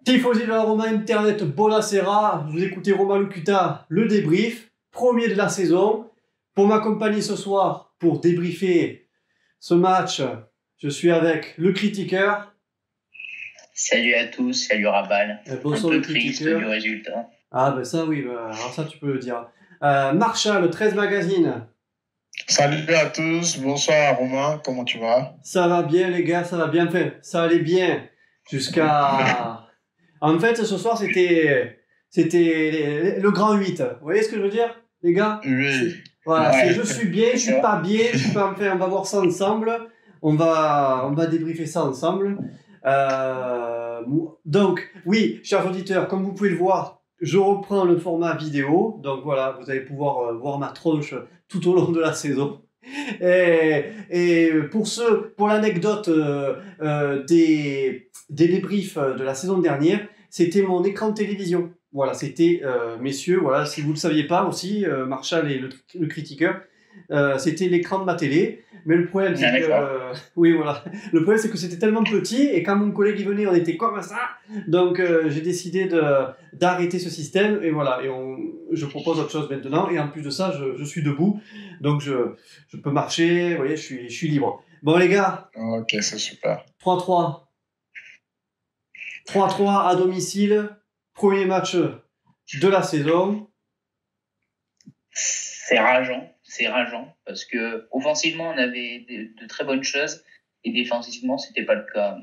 Tifosi de la Roma Internet, Bonasera, vous écoutez Roma Locuta, le débrief, premier de la saison. Pour m'accompagner ce soir, pour débriefer ce match, je suis avec le critiqueur. Salut à tous, salut Rabal. Un peu triste du résultat. Ah ben ça oui, alors ça tu peux le dire. Marshall, 13 Magazine. Salut à tous, bonsoir Romain, comment tu vas? Ça va bien les gars, ça va bien fait. Ça allait bien jusqu'à... En fait, ce soir, c'était le grand 8. Vous voyez ce que je veux dire, les gars? Oui. Voilà, ouais. Je suis bien, je suis pas bien, je suis pas... Enfin, on va voir ça ensemble. On va débriefer ça ensemble. Donc, oui, chers auditeurs, comme vous pouvez le voir, je reprends le format vidéo. Donc voilà, vous allez pouvoir voir ma tronche tout au long de la saison. Et pour l'anecdote des débriefs de la saison dernière, c'était mon écran de télévision. Voilà, c'était, messieurs, voilà, si vous ne le saviez pas aussi, Marshall et le critiqueur, c'était l'écran de ma télé. Mais le problème, c'est que, oui, voilà. Le problème, c'est que c'était tellement petit, et quand mon collègue y venait, on était comme ça. Donc, j'ai décidé d'arrêter ce système, et voilà. Et je propose autre chose maintenant, et en plus de ça, je suis debout. Donc, je peux marcher, vous voyez, je suis libre. Bon, les gars. Ok, c'est super. 3-3. 3-3 à domicile. Premier match de la saison. C'est rageant, parce que offensivement, on avait de très bonnes choses, et défensivement, c'était pas le cas.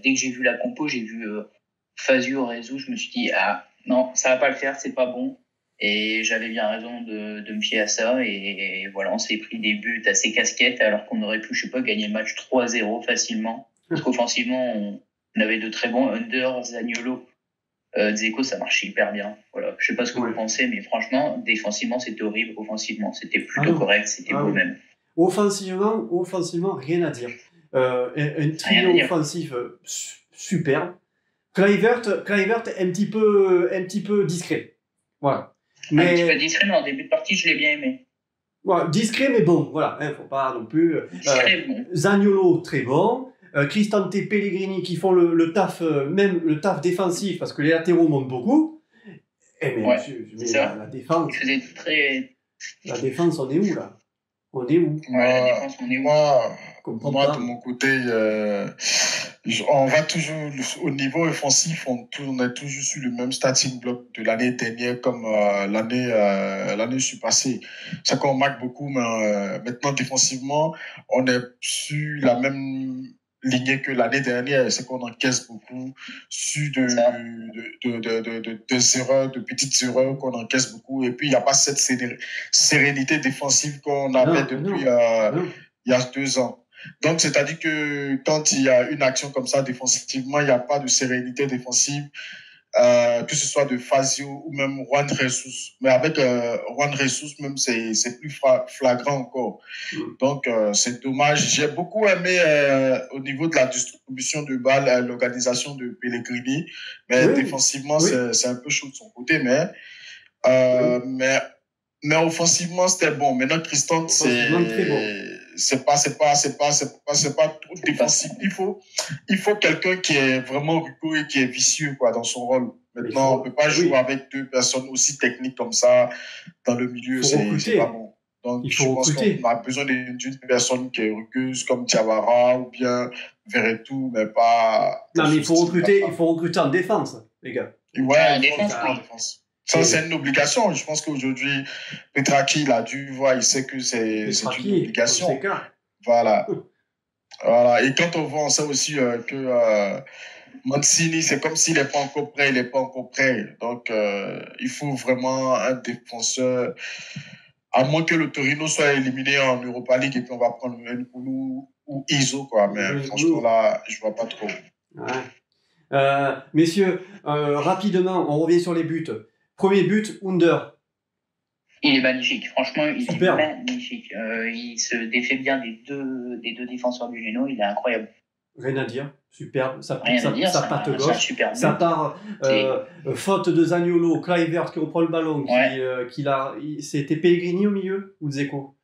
Dès que j'ai vu la compo, j'ai vu Fazio, Rezou, je me suis dit, ah, non, ça va pas le faire, c'est pas bon. Et j'avais bien raison de me fier à ça. Et voilà, on s'est pris des buts assez casquettes, alors qu'on aurait pu, je sais pas, gagner le match 3-0 facilement. Parce qu'offensivement, on avait de très bons under, Zaniolo, Dzeko, ça marchait hyper bien. Voilà. Je sais pas ce que vous pensez, mais franchement, défensivement, c'était horrible. Offensivement, c'était plutôt correct, c'était beau même. Offensivement, rien à dire. Un trio offensif superbe. Kluivert un petit peu discret. Voilà. Mais... Un petit peu discret, mais en début de partie, je l'ai bien aimé. Voilà, discret, mais bon, voilà, faut pas non plus. Discret, bon. Zaniolo, très bon. Cristante, Pellegrini qui font le taf, même le taf défensif, parce que les latéraux montent beaucoup. Et mais, la défense. Il faisait très. La défense, on est où là? On est où? La défense, on est où? Moi, de mon côté, on va toujours au niveau offensif, on a toujours sur le même starting block de l'année dernière comme l'année passée. C'est qu'on marque beaucoup, mais maintenant défensivement, on est sur la même lignée que l'année dernière. C'est qu'on encaisse beaucoup sur de erreurs, de petites erreurs qu'on encaisse beaucoup. Et puis il n'y a pas cette sérénité défensive qu'on avait depuis il y a 2 ans. Donc, c'est-à-dire que quand il y a une action comme ça défensivement, il n'y a pas de sérénité défensive, que ce soit de Fazio ou même Juan Jesus. Mais avec Juan Jesus, même, c'est plus flagrant encore. Donc, c'est dommage. J'ai beaucoup aimé au niveau de la distribution de balles, l'organisation de Pellegrini. Mais défensivement, c'est un peu chaud de son côté. Mais offensivement, c'était bon. Maintenant, Christian, c'est pas trop défensif. Il faut quelqu'un qui est vraiment rigoureux et qui est vicieux, quoi, dans son rôle. Maintenant, on peut pas jouer avec 2 personnes aussi techniques comme ça dans le milieu. C'est pas bon. Donc, je pense qu'on a besoin d'une personne qui est rugueuse comme Diawara ou bien Verretou, mais pas. Non, mais il faut recruter en défense, les gars. Ouais, en défense. Ça, c'est une obligation. Je pense qu'aujourd'hui, Petraki, il a dû voir, il sait que c'est une obligation. Voilà. Et quand on voit, on sait aussi que Mancini, c'est comme s'il n'est pas encore prêt, Donc, il faut vraiment un défenseur, à moins que le Torino soit éliminé en Europa League et puis on va prendre Nkoulou ou Iso, quoi. Mais franchement, là, je ne vois pas trop. Ouais. Messieurs, rapidement, on revient sur les buts. Premier but, Under. Il est magnifique, franchement, il est magnifique. Il se défait bien des deux défenseurs du Genoa, il est incroyable. Rien à dire, superbe. Ça patte gauche. Ça part faute de Zaniolo, Kluivert qui reprend le ballon, c'était Pellegrini au milieu ou Dzeko?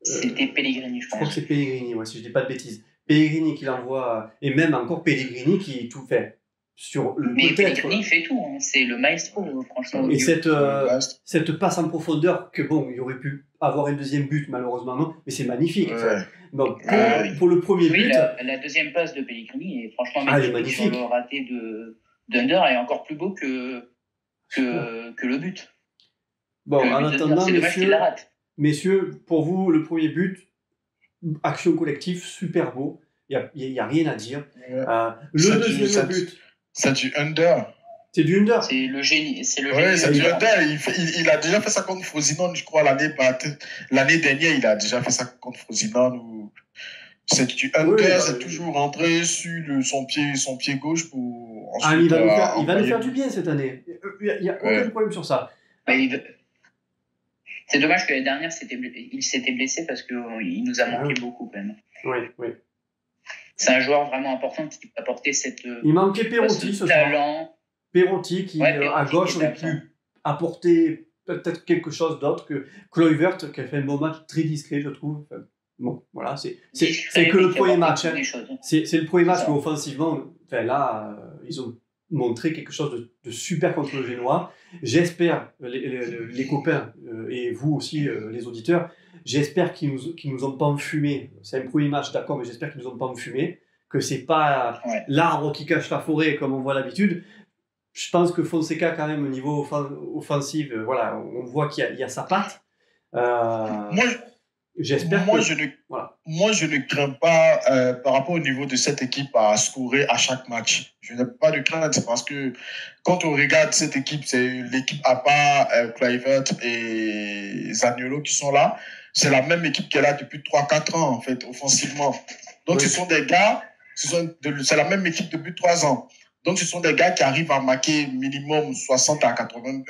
C'était Pellegrini, je pense. Je crois que c'est Pellegrini, si je dis pas de bêtises. Pellegrini qui l'envoie, et même encore Pellegrini qui tout fait. sur le Mais peut-être. Pellegrini fait tout, hein. C'est le maestro, franchement. Et cette passe en profondeur, que bon, il aurait pu avoir un deuxième but, malheureusement non, mais c'est magnifique. Ouais. Donc, pour le premier but. La deuxième passe de Pellegrini est franchement magnifique. Sur le raté d'Under est encore plus beau que le but. Bon, en attendant, c'est messieurs, pour vous, le premier but, action collective, super beau. Il n'y a rien à dire. Le deuxième but. C'est du Under. C'est du Under. C'est le génie. C'est le génie. C'est du Under. Il a déjà fait ça contre Frosinone, je crois, l'année dernière. Il a déjà fait ça contre Frosinone. C'est du Under. C'est toujours rentré sur son pied gauche pour ensuite. Il va nous faire du bien cette année. Il n'y a aucun problème sur ça. C'est dommage que l'année dernière, il s'était blessé parce qu'il nous a manqué beaucoup quand même. Oui. C'est un joueur vraiment important qui peut apporter cette. Il manquait Perotti ce talent. soir. Perotti qui, à gauche, aurait pu apporter peut-être quelque chose d'autre que Kluivert, qui a fait un bon match très discret, je trouve. Bon, voilà, c'est que le premier match. Hein. C'est le premier match, mais offensivement, là, ils ont montré quelque chose de super contre le Génois. J'espère, les copains, et vous aussi, les auditeurs, j'espère qu'ils nous ont pas enfumé. C'est un premier match, d'accord, mais j'espère qu'ils nous ont pas enfumé, que c'est pas l'arbre qui cache la forêt comme on voit l'habitude. Je pense que Fonseca, quand même, au niveau offensif, voilà, on voit qu'il y a sa patte. J'espère moi, je ne crains pas, par rapport au niveau de cette équipe, à scorer à chaque match. Je n'ai pas de crainte, parce que quand on regarde cette équipe, c'est l'équipe à part Kluivert et Zaniolo qui sont là. C'est la même équipe qui est là depuis 3-4 ans, en fait, offensivement. Donc, ce sont des gars, c'est la même équipe depuis 3 ans. Donc, ce sont des gars qui arrivent à marquer minimum 60 à 80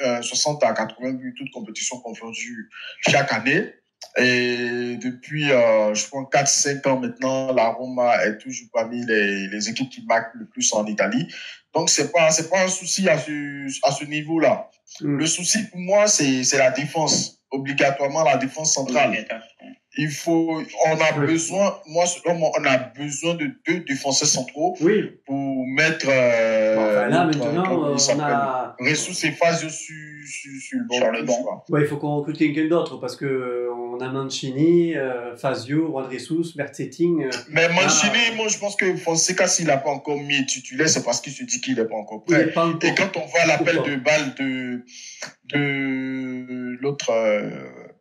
buts, toutes compétitions confondues chaque année. Et depuis, je crois, 4-5 ans maintenant, la Roma est toujours parmi les équipes qui marquent le plus en Italie. Donc, c'est pas un souci à ce niveau-là. Le souci pour moi, c'est la défense. Obligatoirement, la défense centrale. On a besoin de 2 défenseurs centraux pour mettre maintenant Ressus et Fazio sur le banc. Il faut qu'on recrute quelqu'un d'autre parce qu'on a Mancini, Fazio, Juan Jesus, Merzetting. Mais Mancini, moi je pense que Fonseca, s'il n'a pas encore mis titulaire, c'est parce qu'il se dit qu'il n'est pas encore prêt. Et quand on voit l'appel de balle de l'autre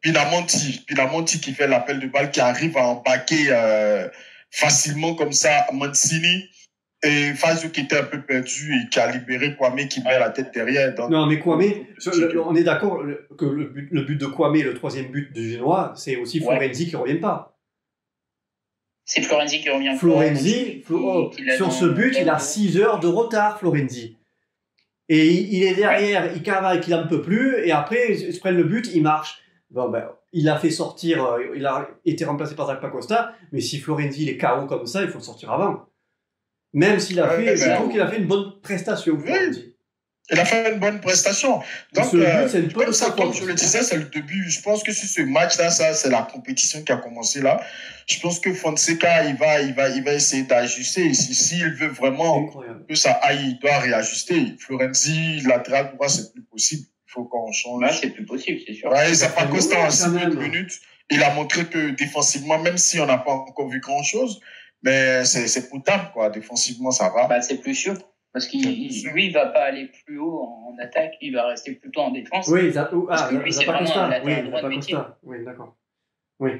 Pinamonti qui fait l'appel de balle, qui arrive à embarquer facilement comme ça Mancini, et Fazio qui était un peu perdu et qui a libéré Kwame qui met la tête derrière. Donc, non, mais Kwame, on est d'accord que le but de Kwame, le 3e but du Génois, c'est aussi Florenzi qui ne revient pas. C'est Florenzi qui revient. Florenzi, sur ce but, il a 6 heures de retard, Florenzi. Et il est derrière, il cavale, qu'il n'en peut plus, et après, ils se prennent le but, il marche. Bon, il a fait sortir, il a été remplacé par Zach Pacosta, mais si Florenzi est KO comme ça, il faut le sortir avant. Même s'il a je trouve qu'il a fait une bonne prestation, Florenzi. Il a fait une bonne prestation. Donc, comme je le disais, c'est le début. Je pense que sur ce match-là, c'est la compétition qui a commencé là. Je pense que Fonseca, il va essayer d'ajuster. S'il veut vraiment que ça aille, il doit réajuster. Florenzi, latéral droit, c'est plus possible. Il faut qu'on change. Ouais, c'est plus possible, c'est sûr. Ouais, Zapa Costa en 6 minutes, il a montré que défensivement, même si on n'a pas encore vu grand-chose, mais c'est potable, quoi. Défensivement, ça va. C'est plus sûr. Parce qu'il ne va pas aller plus haut en attaque, il va rester plutôt en défense. Oui, parce que lui, c'est vraiment un latéral droit de métier. Oui, d'accord. Oui.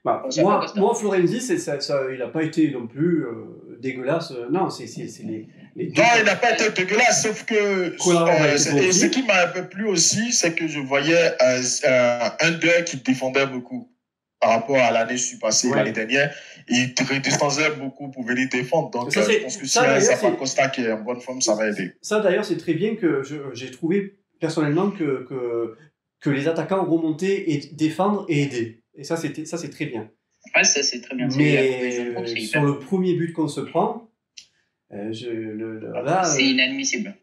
Moi, Florenzi, il n'a pas été non plus dégueulasse. Non, c'est les non, il n'a pas été dégueulasse, sauf que ce qui m'a un peu plu aussi, c'est que je voyais un d'eux qui défendait beaucoup par rapport à l'année passée, l'année dernière. Il distançait beaucoup pour venir défendre. Donc, je pense que si Zapa Costa qui est en bonne forme, ça va aider. Ça, d'ailleurs, c'est très bien que j'ai trouvé personnellement que les attaquants ont remonté et défendre et aider. Et ça, c'est très bien. Ouais, ça, c'est très bien. Mais sur le premier but qu'on se prend, c'est inadmissible.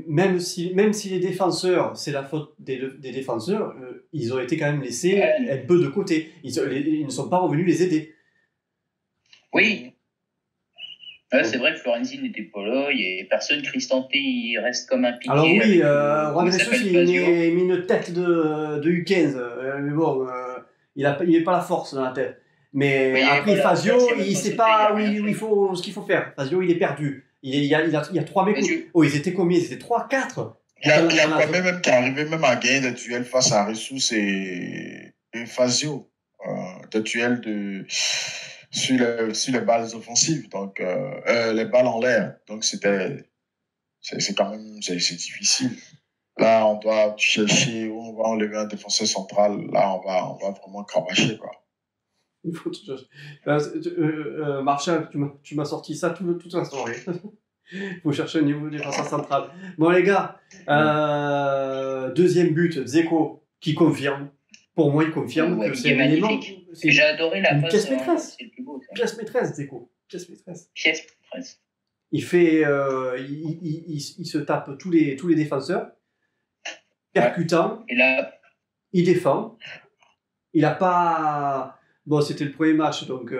Même si les défenseurs, c'est la faute des défenseurs, ils ont été quand même laissés un peu de côté. Ils ne sont pas revenus les aider. Oui. Ouais, c'est vrai que Florenzi n'était pas là, il n'y avait personne. Cristante, il reste comme un piqué. Alors oui, Juan Jesus, il a mis une tête de U15, mais bon, il n'est pas la force dans la tête. Mais oui, après, voilà, Fazio, il ne sait pas ce qu'il faut faire. Fazio, il est perdu. Il y a 3 mecs. Oh, ils étaient combien? Ils étaient 3, 4. Il y a quand même qui est arrivé même à gagner des duels face à Ressus et Fazio. Des duels sur les balles offensives, donc les balles en l'air. Donc c'est quand même c'est difficile. Là, on doit chercher où on va enlever un défenseur central. Là, on va vraiment cravacher, quoi. Il faut Marshall, tu m'as sorti ça toute la soirée. Il faut chercher un niveau de défenseur central. Bon, les gars, deuxième but, Dzeko, qui confirme. Pour moi, il confirme que c'est magnifique. J'ai adoré la passe. Pièce maîtresse. C'est le plus beau. Pièce maîtresse, Dzeko. Pièce maîtresse. Pièce maîtresse. Il fait, il se tape tous les défenseurs, percutant. Et là, il défend. Il n'a pas. Bon, c'était le premier match, donc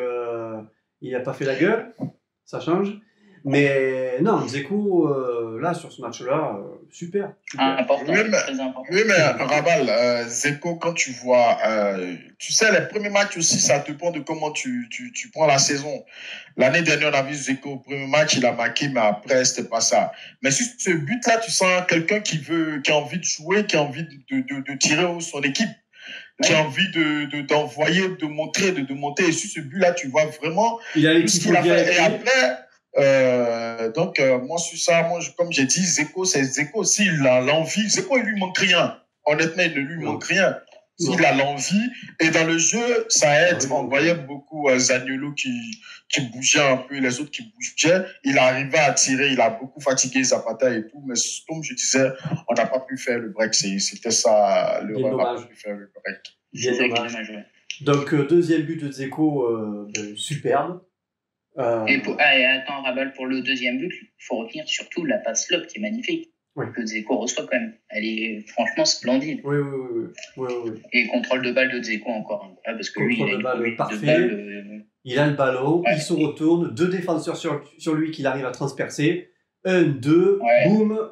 il n'a pas fait la gueule. Ça change. Mais non, Dzeko, là, sur ce match-là, super. Important, très important. Oui, mais Rabal, Dzeko, quand tu vois, tu sais, les premiers matchs aussi, ça dépend de comment tu prends la saison. L'année dernière, on a vu Dzeko au premier match, il a marqué, mais après, c'était pas ça. Mais sur ce but-là, tu sens quelqu'un qui a envie de jouer, qui a envie de tirer son équipe, qui a envie d'envoyer, de montrer, de monter. Et sur ce but-là, tu vois vraiment ce qu'il a fait. Et après, moi, sur ça, comme j'ai dit, Dzeko, c'est Dzeko. S'il a l'envie, Dzeko, il lui manque rien. Honnêtement, il ne lui manque rien. S'il a l'envie. Et dans le jeu, ça aide. On voyait beaucoup Zaniolo qui bougeait un peu, les autres qui bougeaient. Il arrivait à tirer, il a beaucoup fatigué Zapata et tout. Mais comme je disais, on n'a pas pu faire le break. C'était ça, l'erreur, on n'a pas pu faire le break. Bien dommage. Donc, deuxième but de Dzeko, superbe. Et attends, Rabal, pour le deuxième but, il faut retenir surtout la passe lob qui est magnifique. Oui. Que Dzeko reçoit quand même. Elle est franchement splendide. Oui. Et contrôle de balle de Dzeko encore. Parce que lui, il a une balle parfait. Il a le ballon, il se retourne, 2 défenseurs sur lui qu'il arrive à transpercer. 1, 2, boum,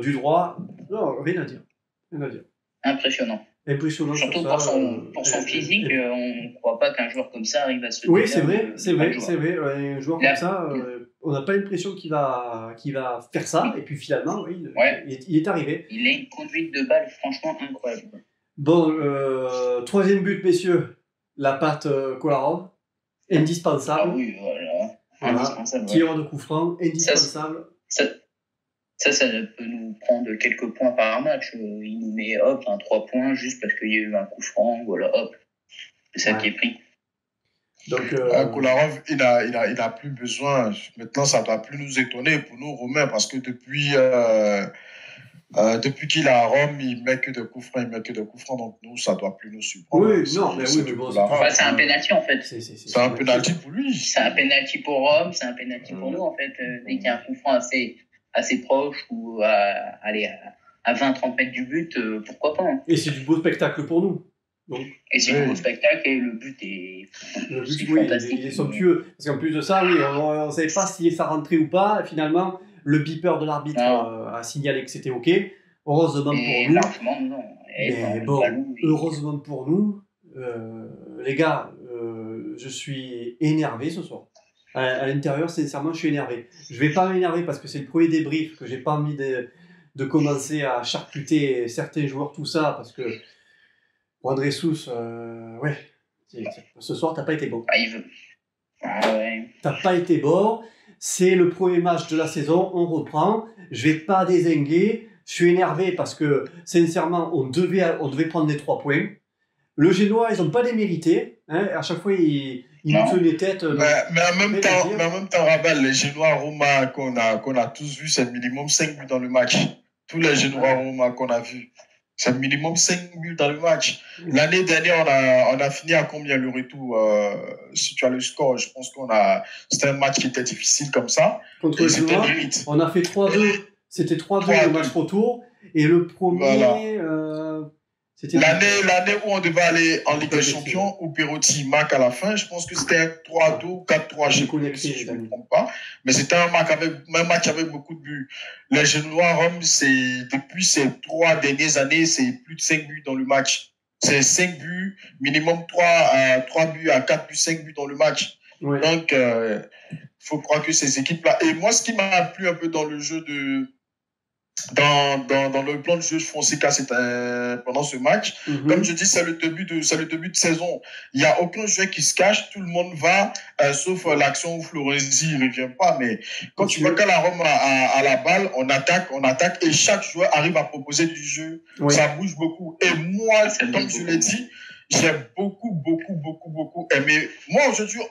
du droit. Non, rien à dire. Impressionnant. Surtout ça, pour son physique, on ne croit pas qu'un joueur comme ça arrive à se... Oui, c'est vrai. Un joueur comme ça, on n'a pas l'impression qu'il va faire ça. Et puis finalement, il est arrivé. Il a une conduite de balle franchement incroyable. Bon, troisième but, messieurs. La patte Kolarov. Indispensable. Ah oui, voilà. Indispensable. Tireur de coup franc, indispensable. Ça peut nous prendre quelques points par match. Il nous met 3 points juste parce qu'il y a eu un coup franc. Voilà, hop. C'est ça qui est pris. Donc, Kolarov, il a plus besoin. Maintenant, ça ne doit plus nous étonner pour nous, Romains, parce que depuis qu'il est à Rome, il met que de coups francs. Donc, nous, ça ne doit plus nous surprendre. Mais bon, c'est un penalty, en fait. C'est un penalty pour lui. C'est un penalty pour Rome, c'est un penalty pour nous, en fait. Dès qu'il y a un coup franc assez proche ou à 20-30 mètres du but, pourquoi pas. Hein. Et c'est du beau spectacle pour nous. Donc, et c'est du beau spectacle et le but est fantastique. Il est somptueux. Parce qu'en plus de ça, on ne savait pas si ça rentrait ou pas. Et finalement, le beeper de l'arbitre a signalé que c'était OK. Heureusement pour nous. Largement, non. Mais bon, heureusement pour nous, les gars, je suis énervé ce soir. À l'intérieur, sincèrement, je suis énervé. Je ne vais pas m'énerver parce que c'est le premier débrief que je n'ai pas envie de commencer à charcuter certains joueurs, tout ça, parce que Juan Jesus, ce soir, tu n'as pas été bon. Il veut. Tu n'as pas été bon. C'est le premier match de la saison, on reprend. Je ne vais pas dézinguer. Je suis énervé parce que, sincèrement, on devait prendre les 3 points. Le Génois, ils n'ont pas démérité. Hein. À chaque fois, ils nous tenaient les têtes. Mais en même temps, Rabal, les Génois Roma qu'on a tous vus, c'est minimum 5 buts dans le match. Tous les Génois Roma qu'on a vus. C'est minimum 5 buts dans le match. L'année dernière, on a fini à combien le retour si tu as le score, je pense c'était un match qui était difficile comme ça. Contre le Génois, on a fait 3-2. C'était 3-2 le match retour. Et le premier, L'année où on devait aller en Ligue des Champions, où Perotti marque à la fin, je pense que c'était un 3-2 ou 4-3, si je ne me trompe pas. Mais c'était un match avec beaucoup de buts. Les Génois, Rome, depuis ces 3 dernières années, c'est plus de 5 buts dans le match. C'est 5 buts, minimum 3 buts à 4 buts, 5 buts dans le match. Oui. Donc, faut croire que ces équipes-là. Et moi, ce qui m'a plu un peu dans le jeu dans le plan de jeu Fonseca pendant ce match, comme je dis, c'est le début de saison. Il n'y a aucun joueur qui se cache, tout le monde va, sauf l'action où Florenzi ne revient pas. Mais quand tu vois qu'à la Rome à la balle, on attaque et chaque joueur arrive à proposer du jeu. Oui. Ça bouge beaucoup. Et moi, comme je l'ai dit, j'ai beaucoup aimé. Moi, aujourd'hui,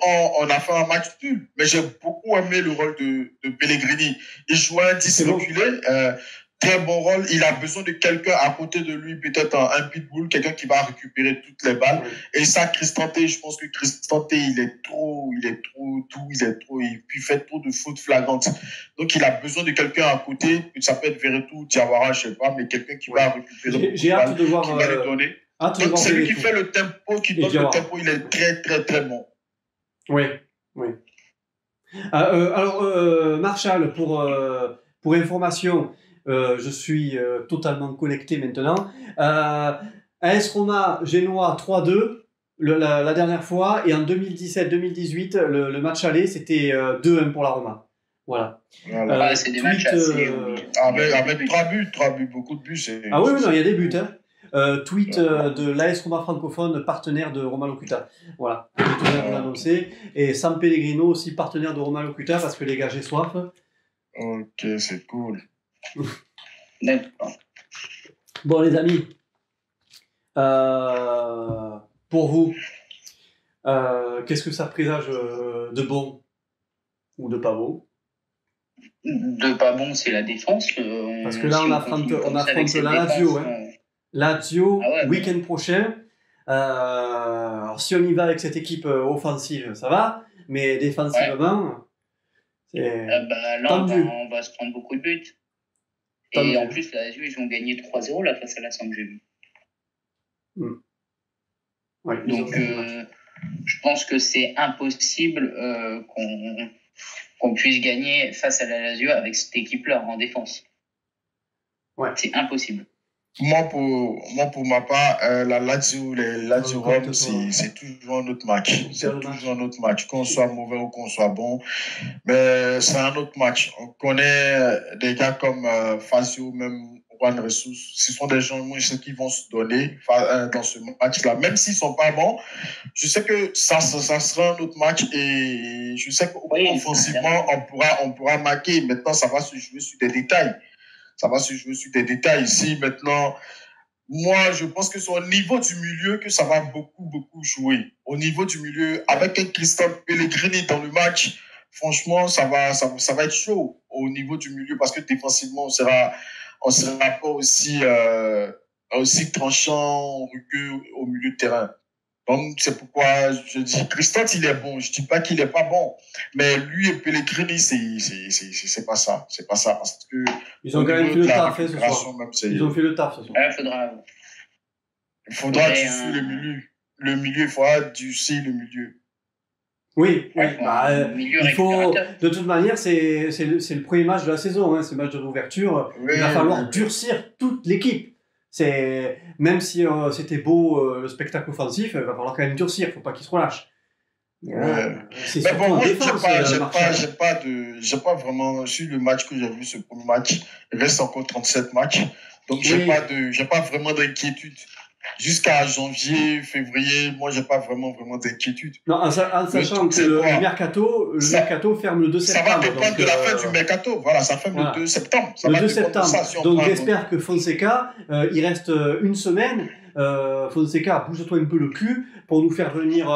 on a fait un match nul, mais j'ai beaucoup aimé le rôle de Pellegrini. Il jouait un 10 reculé, très bon rôle. Il a besoin de quelqu'un à côté de lui, peut-être un pitbull, quelqu'un qui va récupérer toutes les balles. Oui. Et ça, Cristante, je pense que Cristante, il fait trop de fautes flagrantes. Donc, il a besoin de quelqu'un à côté. Ça peut être Veretout, Diawara, je sais pas, mais quelqu'un qui va récupérer. J'ai hâte de voir. Qui va lui donner. Donc, c'est lui qui fait le tempo, qui donne le tempo, il est très, très, très bon. Oui. Alors, Marshall, pour information, je suis totalement connecté maintenant. AS Roma, Génois 3-2 la dernière fois, et en 2017-2018, le match aller, c'était 2-1 pour la Roma. Voilà. C'est des matchs assez... avec 3 buts, beaucoup de buts. Ah oui, non, il y a des buts, hein. Tweet de l'AS Roma francophone, partenaire de Roma Locuta. Voilà, je tenais à vous l'annoncer. Et Sam Pellegrino aussi, partenaire de Roma Locuta, parce que les gars, j'ai soif. Ok, c'est cool. Bon, les amis, pour vous, qu'est-ce que ça présage de bon ou de pas bon? De pas bon, c'est la défense. Parce que là, on affronte la Lazio. Lazio, week-end prochain. Alors, si on y va avec cette équipe offensive, ça va, mais défensivement, c'est là, on va se prendre beaucoup de buts. Et en plus, la Lazio, ils ont gagné 3-0 là face à la Samp, j'ai vu. Ouais, donc, je pense que c'est impossible qu'on puisse gagner face à la Lazio avec cette équipe-là en défense. Ouais. C'est impossible. Moi, pour ma part, la Lazio Rome, c'est toujours un autre match. C'est toujours un autre match. Qu'on soit mauvais ou qu'on soit bon. Mais c'est un autre match. On connaît des gars comme Fazio, même Juan Ressus. Ce sont des gens, moi, je sais qu'ils vont se donner dans ce match-là. Même s'ils ne sont pas bons, je sais que ça sera un autre match. Et je sais qu'offensivement, on pourra marquer. Maintenant, ça va se jouer sur des détails. Ici, maintenant, moi, je pense que c'est au niveau du milieu que ça va beaucoup jouer. Au niveau du milieu, avec un Christophe Pellegrini dans le match, franchement, ça va être chaud au niveau du milieu parce que défensivement, on sera pas aussi tranchant, rugueux au milieu de terrain. Donc, c'est pourquoi je dis, Christophe, il est bon. Je dis pas qu'il est pas bon. Mais lui et Pellegrini, c'est pas ça. C'est pas ça. Parce que. Ils ont quand même fait le taf, ce soir. Ils ont fait le taf, ce soir. Il faudra adoucir le milieu. Le milieu, il faudra adoucir le milieu. Oui. Il faut. De toute manière, c'est le premier match de la saison, hein, c'est le match de l'ouverture. Il va falloir durcir toute l'équipe. Même si c'était beau le spectacle offensif, il va falloir quand même durcir, il ne faut pas qu'il se relâche. C'est mais bon, moi, j'ai pas vraiment sur le match que j'ai vu, ce premier match. Il reste encore 37 matchs, donc j'ai pas vraiment d'inquiétude. Jusqu'à janvier, février, moi, j'ai pas vraiment d'inquiétude. Non, en sachant que le mercato ferme le 2 septembre. Ça va dépendre de la fin du mercato. Voilà, ça ferme le 2 septembre. Le 2 septembre. Donc, j'espère que Fonseca, il reste une semaine. Fonseca, bouge-toi un peu le cul pour nous faire venir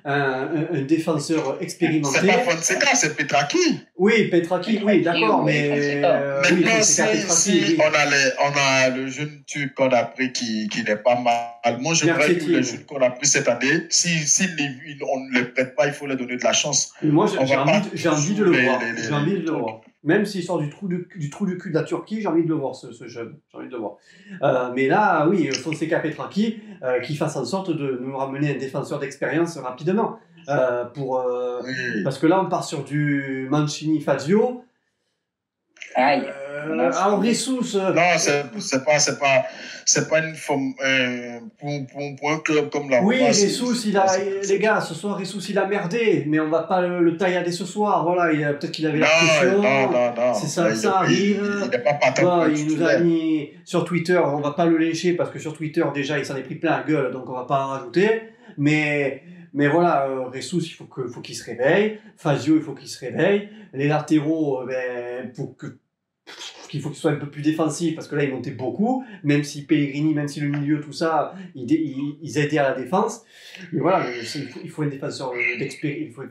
un défenseur expérimenté. C'est pas Fonseca, c'est Petraki. Oui, Petraki, oui, d'accord, mais maintenant, si on a le jeune Turc qu'on a pris qui n'est pas mal. Moi, j'aimerais que les jeunes qu'on a pris cette année, si on ne les prête pas, il faut leur donner de la chance. Moi, j'ai envie de le voir. Même s'il sort du trou du cul de la Turquie, j'ai envie de le voir, ce jeune. J'ai envie de le voir. Mais là, oui, Fonseca Petraki, qui fasse en sorte de nous ramener un défenseur d'expérience rapidement. Parce que là, on part sur du Mancini-Fazio. Alors, Ressus. Non, c'est pas une forme. Pour un club comme la Roma. Oui, Ressus, les gars, ce soir, Ressus, il a merdé, mais on va pas le taillader ce soir. Voilà, peut-être qu'il avait la pression. Non. C'est ça arrive. Il n'est pas patent. Il nous a mis sur Twitter, on va pas le lécher parce que sur Twitter, déjà, il s'en est pris plein la gueule, donc on va pas en rajouter. Mais voilà, Ressus, il faut qu'il se réveille. Fazio, il faut qu'il se réveille. Les latéraux, il faut qu'il soit un peu plus défensif parce que là il montait beaucoup, même si Pellegrini, même si le milieu, tout ça, ils aidaient à la défense. Mais voilà, il faut un défenseur expérimenté.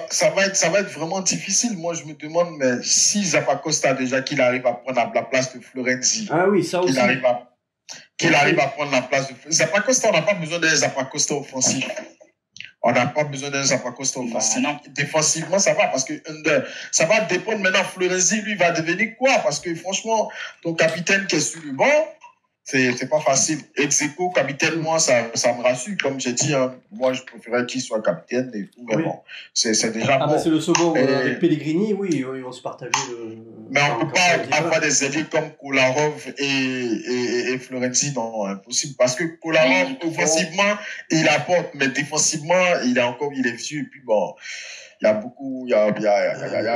Ça va être vraiment difficile. Moi je me demande, mais si Zappacosta déjà qu'il arrive à prendre la place de Florenzi. Ah oui, ça aussi. Qu'il arrive à prendre la place de Zappacosta, on n'a pas besoin d'un Zappacosta offensif. On n'a pas besoin d'un Zappacosta offensif. Défensivement, ça va parce que ça va dépendre maintenant. Florenzi, lui, va devenir quoi? Parce que franchement, ton capitaine qui est sur le banc, c'est pas facile. Et Dzeko, capitaine, moi, ça me rassure. Comme j'ai dit, moi, je préférais qu'il soit capitaine et tout. Mais bon, c'est déjà bon. C'est le second avec Pellegrini, oui, ils vont se partager le. Mais on ne peut pas avoir des ailiers comme Kolarov et Florenzi, non, impossible. Parce que Kolarov, offensivement, il apporte, mais défensivement, il est vieux. Et puis bon, il y a beaucoup. Mais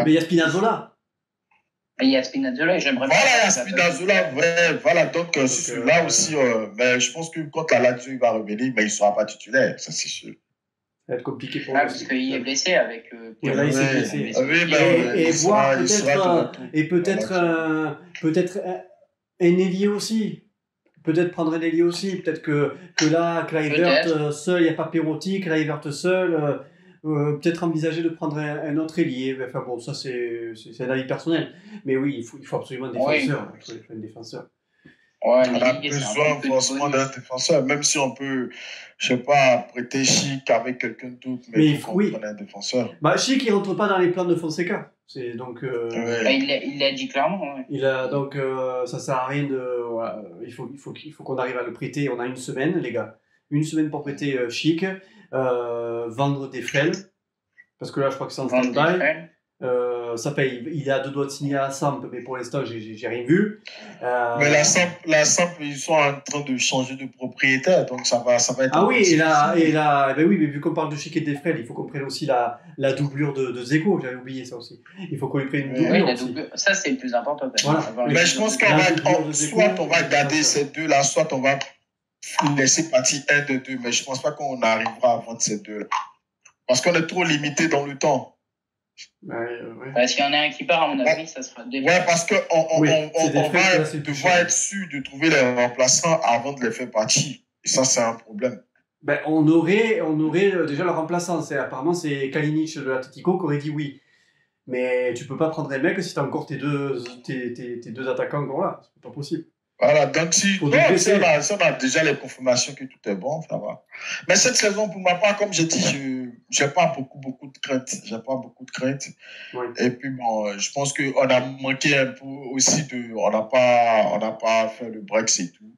il y a Spinazzola. Il y a Spinazzola et j'aimerais. Voilà, il y a Spinazzola, voilà. Donc, là aussi, mais je pense que quand la Lazio va revenir, mais il ne sera pas titulaire, ça c'est sûr. Ça va être compliqué pour lui. Parce qu'il est blessé avec. Là, il s'est blessé. Et peut-être un ailier aussi. Peut-être prendre un ailier aussi. Peut-être que là, Kluivert seul, il n'y a pas Perotti, Kluivert seul. Peut-être envisager de prendre un autre ailier. Enfin bon, ça c'est un avis personnel. Mais oui, il faut absolument un défenseur. Il faut un défenseur. Ouais, on a besoin forcément d'un défenseur, même si on peut, je sais pas, prêter Chic avec quelqu'un d'autre, mais il faut prendre un défenseur. Chic, il rentre pas dans les plans de Fonseca. C'est donc. Il l'a dit clairement. Ouais. Donc ça sert à rien de. Voilà, il faut qu'on arrive à le prêter. On a une semaine, les gars. Une semaine pour prêter Chic, vendre des frêles, parce que là je crois que c'est en stand-by. Ça paye. Il a 2 doigts de signer à la Samp, mais pour l'instant, j'ai rien vu. Mais la Samp, ils sont en train de changer de propriétaire, donc ça va être. Ah oui, ben oui, mais vu qu'on parle de Chic et des Frères, il faut qu'on prenne aussi la doublure de Dzeko. J'avais oublié ça aussi. Il faut qu'on lui prenne une doublure. Oui, doublure. Ça, c'est le plus important. Voilà. Mais je pense soit on va garder ces deux-là, soit on va laisser partir un de deux. Mais je pense pas qu'on arrivera à vendre ces deux-là. Parce qu'on est trop limité dans le temps. S'il y en a un qui part, à mon avis, ça sera défait. Ouais, parce qu'on va devoir être sûr de trouver les remplaçants avant de les faire partir. Et ça, c'est un problème. On aurait déjà le remplaçant. Apparemment, c'est Kalinic de l'Atletico qui aurait dit oui. Mais tu peux pas prendre un mec si tu as encore tes deux attaquants encore là. C'est pas possible. Voilà, donc si on a déjà les confirmations que tout est bon, ça va. Mais cette saison, pour ma part, comme j'ai dit, je n'ai pas beaucoup de crainte. Oui. Et puis bon, je pense qu'on a manqué un peu aussi on n'a pas fait le Brexit et tout.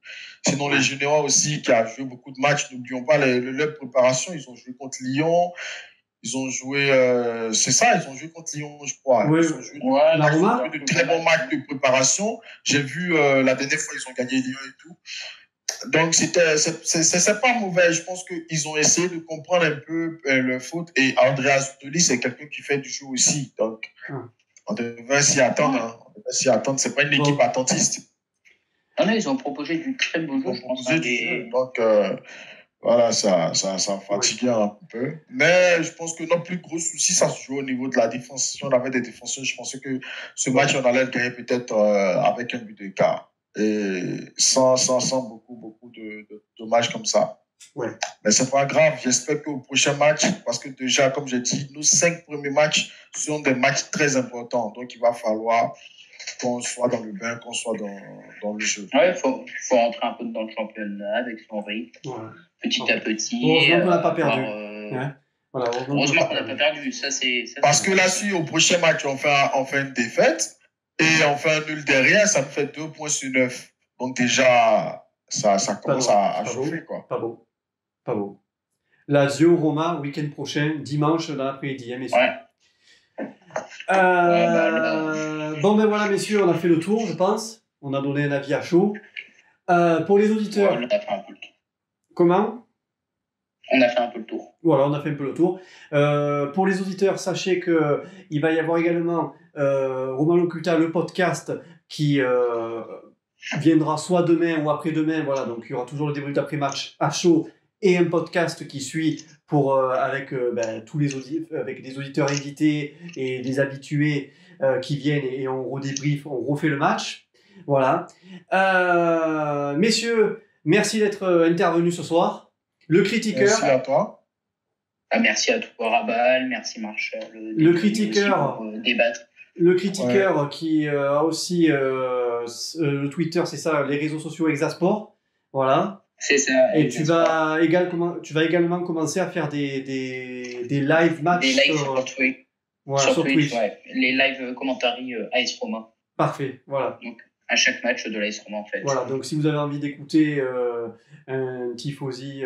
Sinon, les juniors aussi, qui ont joué beaucoup de matchs, n'oublions pas leur préparation, ils ont joué contre Lyon. Ils ont joué, ils ont joué contre Lyon, je crois. Oui, ils ont joué de très bons matchs de préparation. J'ai vu la dernière fois, ils ont gagné Lyon et tout. Donc, c'est pas mauvais. Je pense qu'ils ont essayé de comprendre un peu leur faute. Et Andreas Zutoli, c'est quelqu'un qui fait du jeu aussi. Donc, on devait s'y attendre. C'est pas une équipe attentiste. Non, ils ont proposé du très beau jeu, je pense. Donc, voilà, ça fatiguait un peu. Mais je pense que notre plus gros souci, ça se joue au niveau de la défense. Si on avait des défenseurs, je pensais que ce match, on allait le gagner peut-être avec un but d'écart. Et sans beaucoup de dommages comme ça. Ouais. Mais c'est pas grave. J'espère qu'au prochain match, parce que déjà, comme j'ai dit, nos 5 premiers matchs sont des matchs très importants. Donc, il va falloir qu'on soit dans le bain, qu'on soit dans le jeu. Ouais, il faut rentrer un peu dans le championnat avec son rythme. Ouais. Petit à petit. Heureusement qu'on n'a pas perdu. Voilà, heureusement qu'on n'a pas perdu. Parce que là, si au prochain match, on fait une défaite et on fait un nul derrière, ça nous fait 2 points sur 9. Donc déjà, ça commence à chauffer. Quoi. Pas beau. Lazio, Roma, week-end prochain, dimanche dans l'après-midi, messieurs. Ouais. Bon, ben voilà, messieurs, on a fait le tour, je pense. On a donné un avis à chaud. Pour les auditeurs... Ouais, on a fait un peu le tour. Comment ? On a fait un peu le tour. Voilà, on a fait un peu le tour. Pour les auditeurs, sachez qu'il va y avoir également Romain Locuta, le podcast, qui viendra soit demain ou après-demain. Voilà, donc il y aura toujours le débrief d'après-match à chaud et un podcast qui suit avec tous les avec des auditeurs invités et des habitués qui viennent et on redébrief, on refait le match. Voilà. Messieurs, merci d'être intervenus ce soir. Le critiqueur. Merci à toi. Merci à toi, Rabal. Merci, Marshall. Le critiqueur. Pour débattre. Le critiqueur qui a aussi le Twitter, c'est ça, les réseaux sociaux Exasport. Voilà. C'est ça. Et tu vas également commencer à faire des live matchs. Des lives sur Twitch. Voilà, sur Twitch. Ouais. Les live commentaries AS Roma. Parfait, voilà. Donc, à chaque match de l'AS Roma, en fait. Voilà, donc si vous avez envie d'écouter un tifosi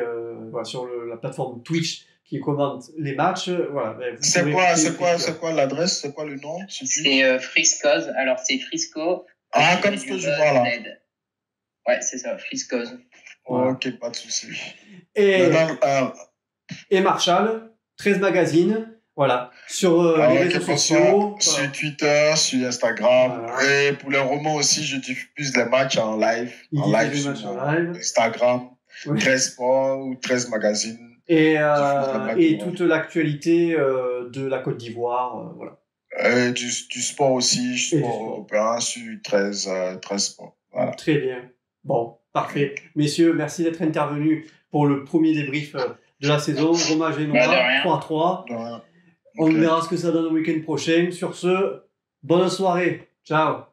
sur la plateforme Twitch qui commente les matchs, voilà. C'est quoi l'adresse? C'est quoi le nom? C'est Friscoz. Alors, c'est Frisco. Comme ce que je vois là. Ouais, c'est ça, Friscoz. Voilà. Ok, pas de souci. Et Marshall, 13 Magazine. Voilà, sur les réseaux sociaux. Sur Twitter, sur Instagram. Voilà. Et pour les romans aussi, je diffuse les matchs en live. Sur Instagram, oui. 13 Sport ou 13 Magazine. Et toute l'actualité de la Côte d'Ivoire. Voilà. Du sport aussi, sport européen sur 13 Sport. Voilà. Très bien. Bon, parfait. Messieurs, merci d'être intervenus pour le premier débrief de la saison. Roma Genoa, 3-3. On verra ce que ça donne le week-end prochain. Sur ce, bonne soirée. Ciao.